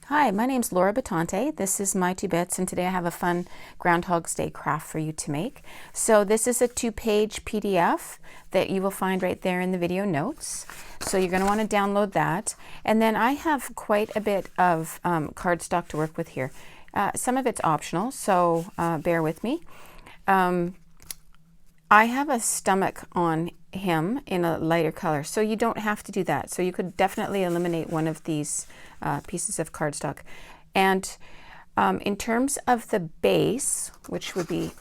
Hi, my name's Laura Batante. This is My Two Bits, and today I have a fun Groundhog's Day craft for you to make. So this is a 2-page PDF that you will find right there in the video notes. So you're going to want to download that. And then I have quite a bit of cardstock to work with here. Some of it's optional, so bear with me. I have a stomach on him in a lighter color, so you don't have to do that. So you could definitely eliminate one of these pieces of cardstock. And in terms of the base, which would be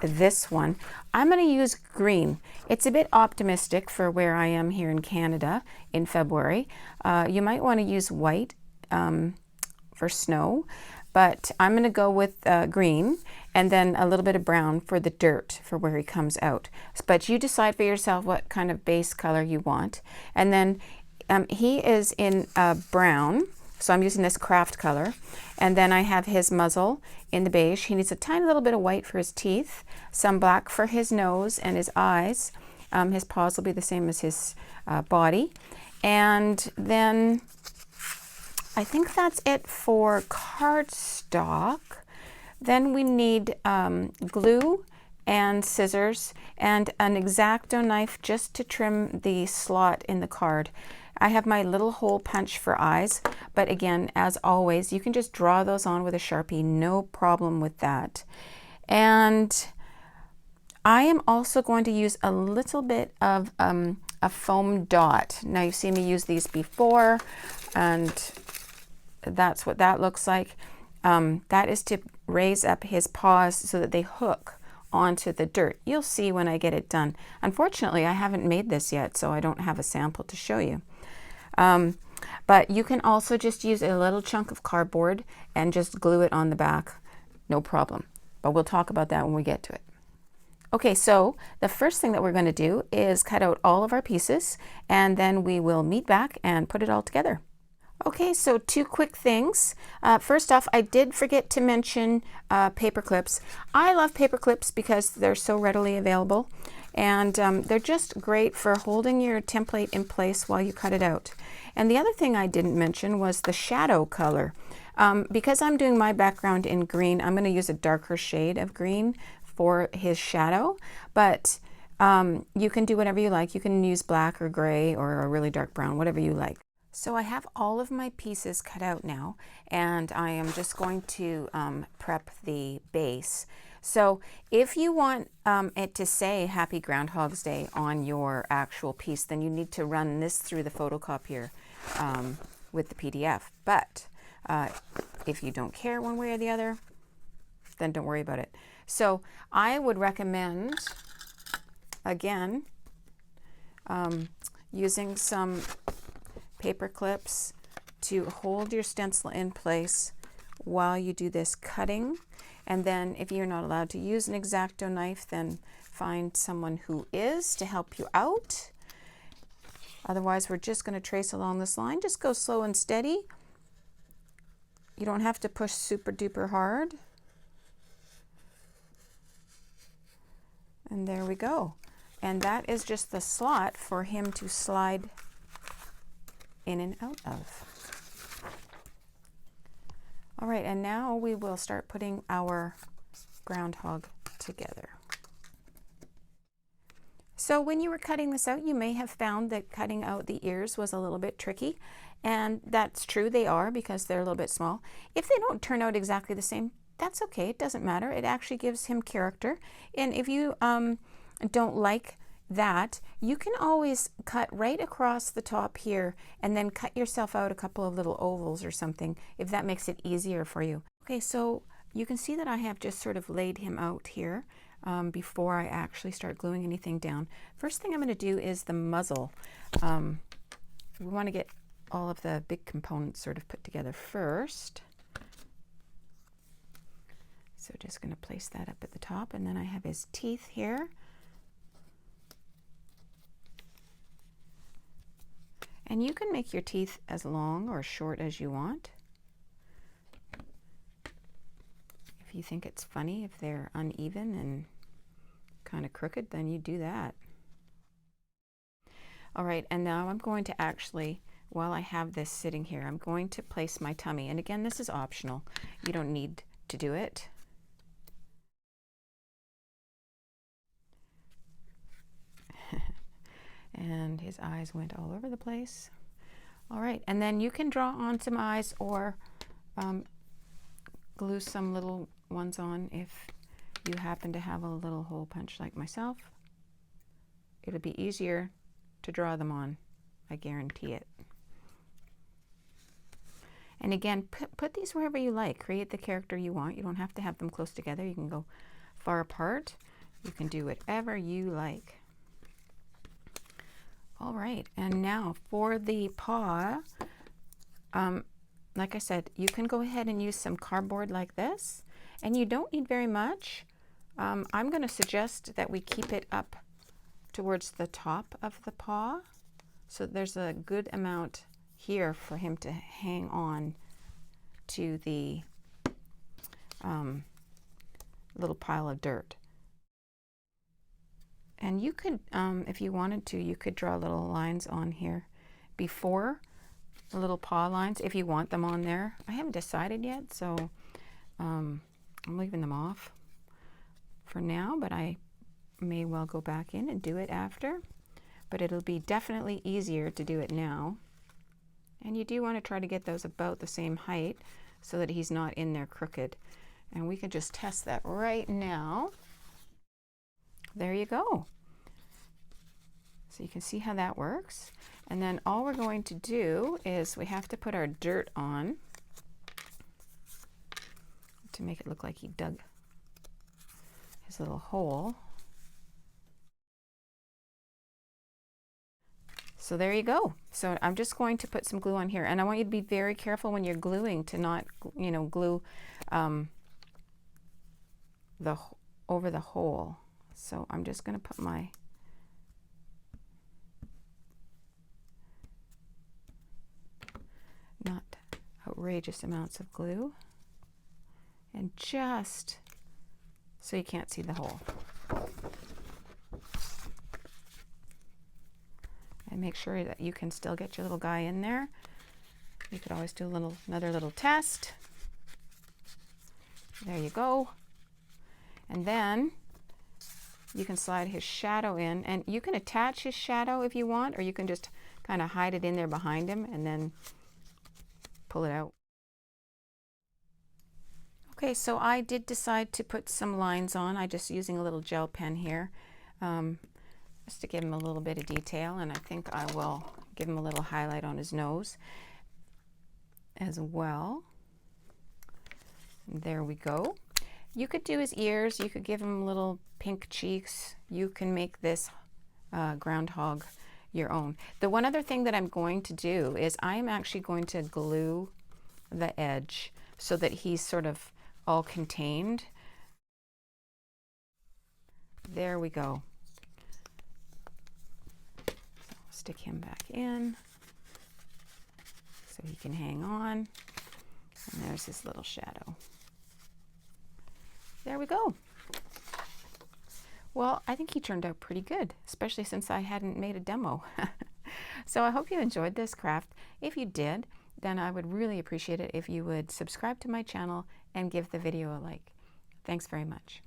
this one, I'm going to use green. It's a bit optimistic for where I am here in Canada in February. You might want to use white for snow, but I'm going to go with green and then a little bit of brown for the dirt for where he comes out. But you decide for yourself what kind of base color you want. And then he is in brown, so I'm using this craft color. And then I have his muzzle in the beige. He needs a tiny little bit of white for his teeth, some black for his nose and his eyes. His paws will be the same as his body. And then I think that's it for cardstock. Then we need glue and scissors and an X-Acto knife just to trim the slot in the card. I have my little hole punch for eyes, but again, as always, you can just draw those on with a Sharpie, no problem with that. And I am also going to use a little bit of a foam dot. Now you've seen me use these before, and that's what that looks like. That is to raise up his paws so that they hook onto the dirt. You'll see when I get it done. Unfortunately, I haven't made this yet, so I don't have a sample to show you. But you can also just use a little chunk of cardboard and just glue it on the back. No problem. But we'll talk about that when we get to it. Okay, so the first thing that we're going to do is cut out all of our pieces, and then we will meet back and put it all together. Okay, so 2 quick things. First off, I did forget to mention paper clips. I love paper clips because they're so readily available, and they're just great for holding your template in place while you cut it out. And the other thing I didn't mention was the shadow color. Because I'm doing my background in green, I'm going to use a darker shade of green for his shadow, but you can do whatever you like. You can use black or gray or a really dark brown, whatever you like. So I have all of my pieces cut out now, and I am just going to prep the base. So if you want it to say Happy Groundhog's Day on your actual piece, then you need to run this through the photocopier with the PDF. But if you don't care one way or the other, then don't worry about it. So I would recommend, again, using some paper clips to hold your stencil in place while you do this cutting. And then if you're not allowed to use an X-Acto knife, then find someone who is to help you out. Otherwise, we're just going to trace along this line. Just go slow and steady. You don't have to push super duper hard. And there we go. And that is just the slot for him to slide in and out of. All right, and now we will start putting our groundhog together. So when you were cutting this out, you may have found that cutting out the ears was a little bit tricky, and that's true, they are, because they're a little bit small. If they don't turn out exactly the same, that's okay, it doesn't matter. It actually gives him character. And if you don't like that, you can always cut right across the top here and then cut yourself out a couple of little ovals or something if that makes it easier for you. Okay, so you can see that I have just sort of laid him out here before I actually start gluing anything down. First thing I'm going to do is the muzzle. We want to get all of the big components sort of put together first. So just going to place that up at the top, and then I have his teeth here. And you can make your teeth as long or short as you want. If you think it's funny, if they're uneven and kind of crooked, then you do that. All right, and now I'm going to actually while I have this sitting here, I'm going to place my tummy. And again, this is optional. You don't need to do it. And his eyes went all over the place. All right, and then you can draw on some eyes or glue some little ones on if you happen to have a little hole punch like myself. It'll be easier to draw them on, I guarantee it. And again, put these wherever you like. Create the character you want. You don't have to have them close together. You can go far apart. You can do whatever you like. All right, and now for the paw, like I said, you can go ahead and use some cardboard like this, and you don't need very much. I'm going to suggest that we keep it up towards the top of the paw, so there's a good amount here for him to hang on to the little pile of dirt. And you could, if you wanted to, you could draw little lines on here before the little paw lines if you want them on there. I haven't decided yet, so I'm leaving them off for now, but I may well go back in and do it after. But it'll be definitely easier to do it now. And you do want to try to get those about the same height so that he's not in there crooked. And we can just test that right now. There you go. So you can see how that works. And then all we're going to do is we have to put our dirt on to make it look like he dug his little hole. So there you go. So I'm just going to put some glue on here, and I want you to be very careful when you're gluing to not, glue over the hole. So I'm just going to put my not outrageous amounts of glue, and just so you can't see the hole. And make sure that you can still get your little guy in there. You could always do another little test. There you go. And then you can slide his shadow in, and you can attach his shadow if you want, or you can just kind of hide it in there behind him and then pull it out. Okay, so I did decide to put some lines on. I'm just using a little gel pen here, just to give him a little bit of detail, and I think I will give him a little highlight on his nose as well. And there we go. You could do his ears, you could give him little pink cheeks. You can make this groundhog your own. The one other thing that I'm going to do is I'm actually going to glue the edge so that he's sort of all contained. There we go. So stick him back in so he can hang on. And there's his little shadow. There we go. Well, I think he turned out pretty good, especially since I hadn't made a demo. So I hope you enjoyed this craft. If you did, then I would really appreciate it if you would subscribe to my channel and give the video a like. Thanks very much.